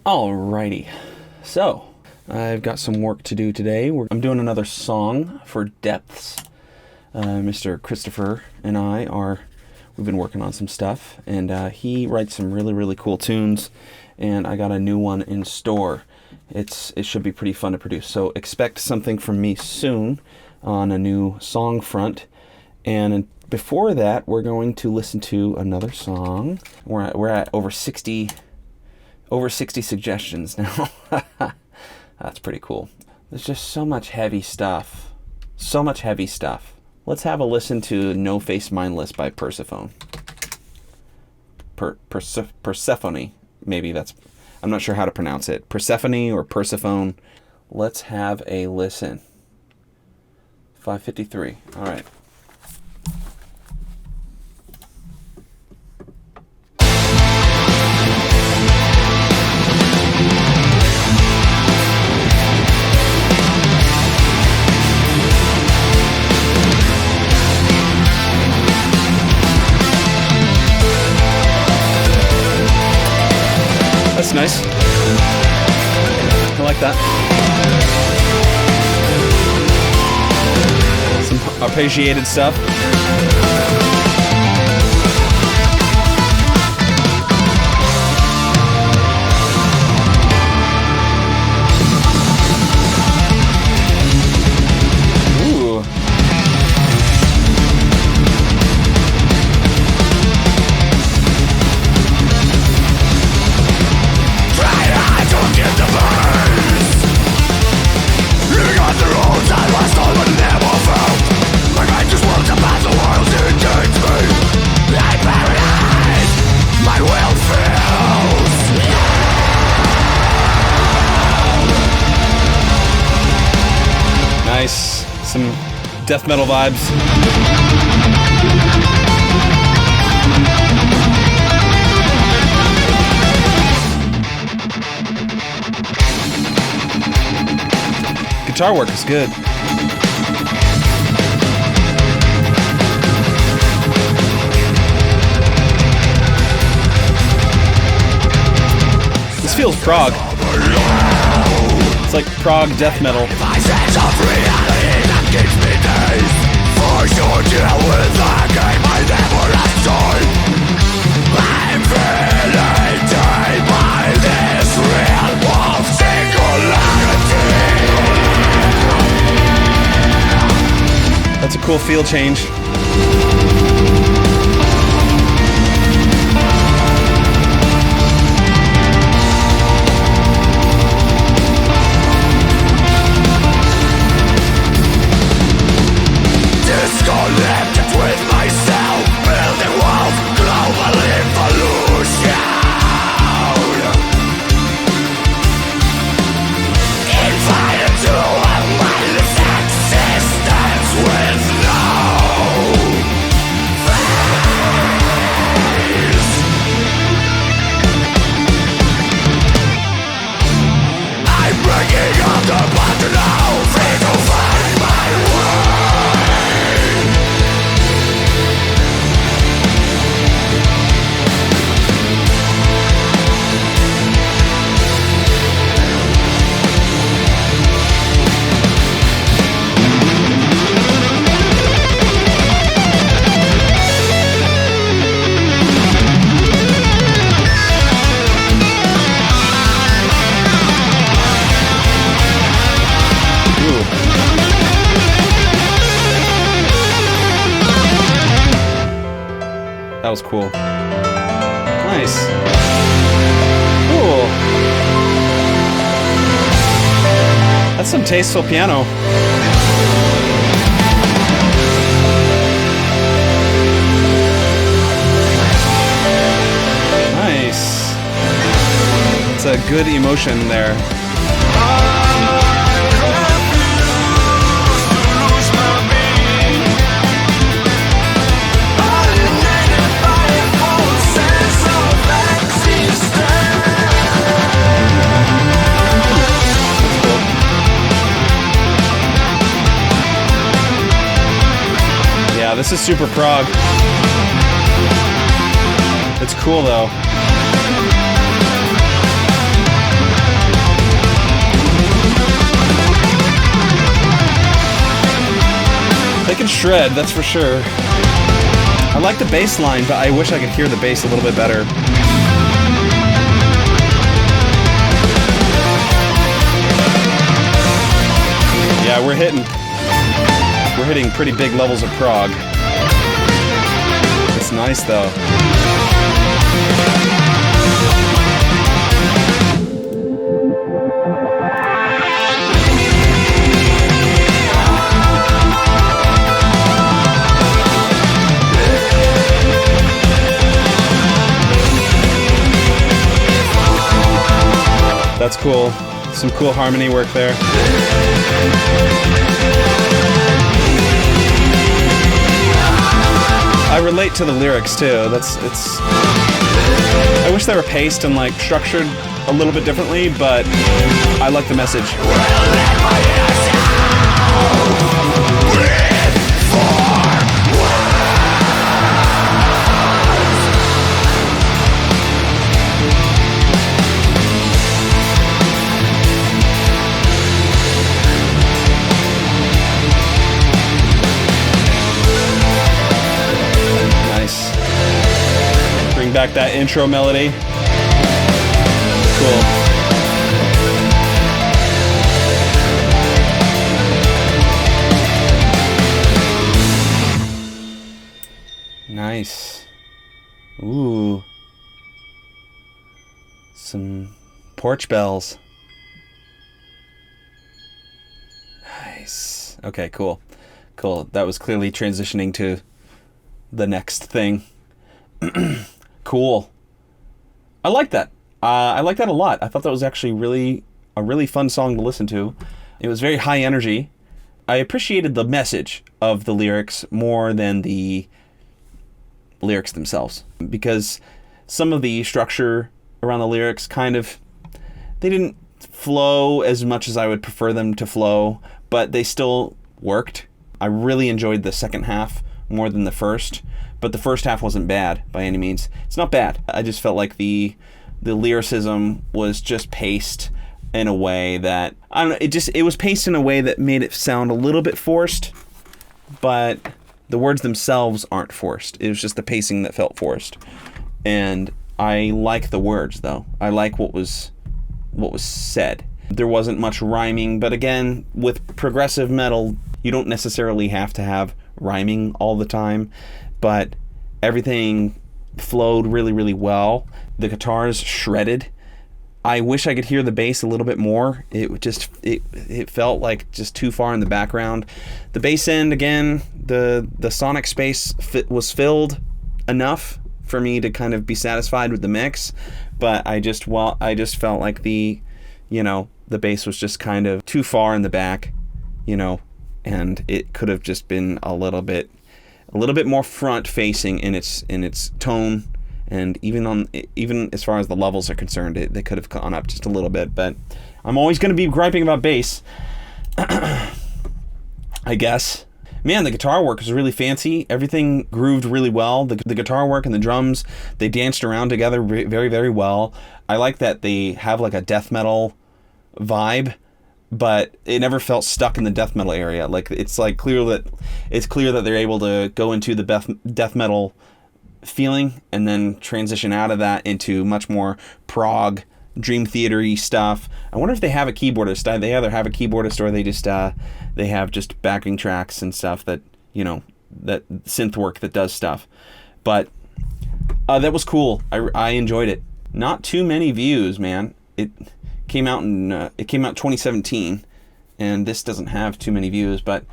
Alrighty, so I've got some work to do today. I'm doing another song for Depths. Mr. Christopher and we've been working on some stuff, and he writes some really, really cool tunes, and I got a new one in store. It should be pretty fun to produce, so expect something from me soon on a new song front. And before that, we're going to listen to another song. We're at over 60 suggestions now. That's pretty cool. There's just so much heavy stuff. Let's have a listen to No Face Mindless by Persefone. Persefone. Maybe I'm not sure how to pronounce it. Persephone or Persefone. Let's have a listen. 5:53. All right. That's nice. I like that. Some arpeggiated stuff. Ooh. Nice. Some death metal vibes. Guitar work is good. This feels prog. It's like prog death metal. That's a cool feel change. Disconnected with myself, building walls, global evolution. Invited to a mindless existence with no face. I'm breaking up the button now, free to find my way. That was cool. Nice. Cool. That's some tasteful piano. Nice. It's a good emotion there. Yeah, this is super prog. It's cool though. can shred, that's for sure. I like the bass line, but I wish I could hear the bass a little bit better. Yeah, we're hitting pretty big levels of prog. It's nice though. That's cool. Some cool harmony work there. I relate to the lyrics too. I wish they were paced and like structured a little bit differently, but I like the message. Back that intro melody. Cool. Nice. Ooh. Some porch bells. Nice. Okay, cool. Cool. That was clearly transitioning to the next thing. Cool. I like that. I like that a lot. I thought that was actually a really fun song to listen to. It was very high energy. I appreciated the message of the lyrics more than the lyrics themselves, because some of the structure around the lyrics they didn't flow as much as I would prefer them to flow, but they still worked. I really enjoyed the second half more than the first. But the first half wasn't bad by any means. It's not bad. I just felt like the lyricism was just paced in a way that, I don't know, it was paced in a way that made it sound a little bit forced, but the words themselves aren't forced. It was just the pacing that felt forced. And I like the words though. I like what was said. There wasn't much rhyming, but again, with progressive metal, you don't necessarily have to have rhyming all the time. But everything flowed really, really well. The guitars shredded. I wish I could hear the bass a little bit more. It felt like just too far in the background. The bass end, again, the sonic space was filled enough for me to kind of be satisfied with the mix. But I just felt like the bass was just kind of too far in the back, and it could have just been a little bit more front facing in its tone, and even as far as the levels are concerned, they could have gone up just a little bit. But I'm always going to be griping about bass. I guess. Man, the guitar work was really fancy. Everything grooved really well. The guitar work and the drums, they danced around together very, very well. I like that they have like a death metal vibe, but it never felt stuck in the death metal area. Like it's clear that they're able to go into the death metal feeling and then transition out of that into much more prog, Dream Theater-y stuff. I wonder if they have a keyboardist. They either have a keyboardist or they have just backing tracks and stuff that that synth work that does stuff. But that was cool. I enjoyed it. Not too many views, man. It came out 2017, and this doesn't have too many views, but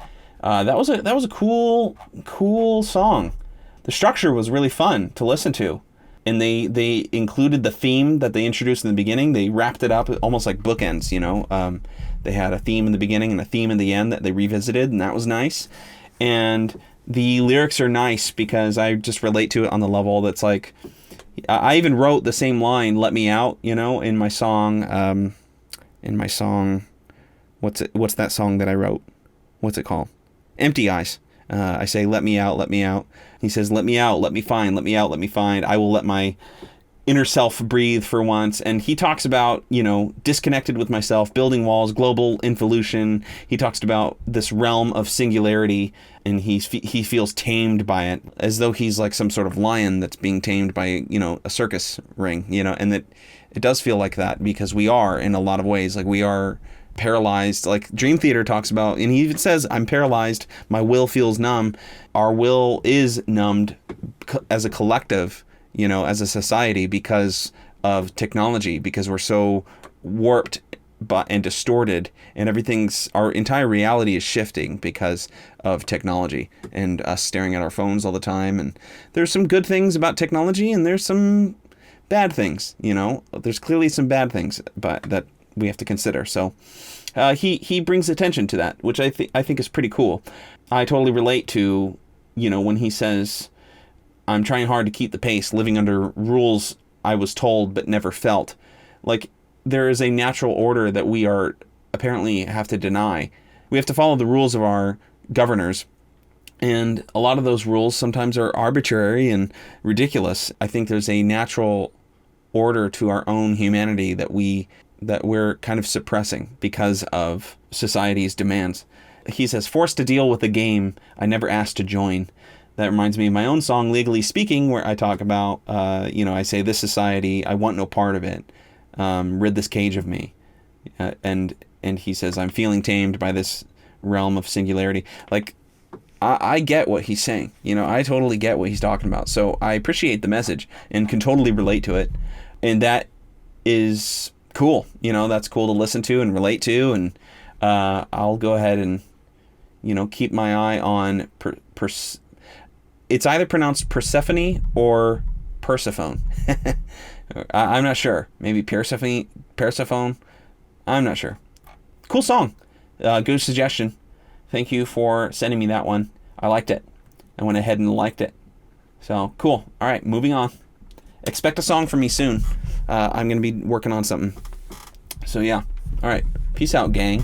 that was a cool song. The structure was really fun to listen to, and they included the theme that they introduced in the beginning. They wrapped it up almost like bookends, They had a theme in the beginning and a theme in the end that they revisited, and that was nice. And the lyrics are nice because I just relate to it on the level that's like, I even wrote the same line, "Let me out," in my song. What's that song that I wrote? What's it called? Empty Eyes. I say, "Let me out, let me out." He says, "Let me out, let me find, let me out, let me find. I will let my inner self breathe for once. And he talks about, disconnected with myself, building walls, global involution. He talks about this realm of singularity, and he feels tamed by it, as though he's like some sort of lion that's being tamed by, a circus ring, and that it does feel like that, because we are, in a lot of ways, like we are paralyzed. Like Dream Theater talks about, and he even says, I'm paralyzed, my will feels numb. Our will is numbed as a collective, as a society, because of technology, because we're so warped and distorted, and our entire reality is shifting because of technology and us staring at our phones all the time. And there's some good things about technology, and there's some bad things, there's clearly some bad things, but that we have to consider. So he brings attention to that, which I think is pretty cool. I totally relate to, when he says, I'm trying hard to keep the pace, living under rules I was told but never felt. Like, there is a natural order that we are apparently have to deny. We have to follow the rules of our governors, and a lot of those rules sometimes are arbitrary and ridiculous. I think there's a natural order to our own humanity that we're kind of suppressing because of society's demands. He says, forced to deal with a game I never asked to join. That reminds me of my own song, Legally Speaking, where I talk about, I say, this society, I want no part of it. Rid this cage of me. And he says, I'm feeling tamed by this realm of singularity. Like, I get what he's saying. I totally get what he's talking about. So I appreciate the message and can totally relate to it. And that is cool. That's cool to listen to and relate to. And I'll go ahead and, keep my eye on it's either pronounced Persefone or Persefone. I'm not sure. Maybe Persefone. I'm not sure. Cool song. Good suggestion. Thank you for sending me that one. I liked it. I went ahead and liked it. So, cool. All right, moving on. Expect a song from me soon. I'm going to be working on something. So, yeah. All right. Peace out, gang.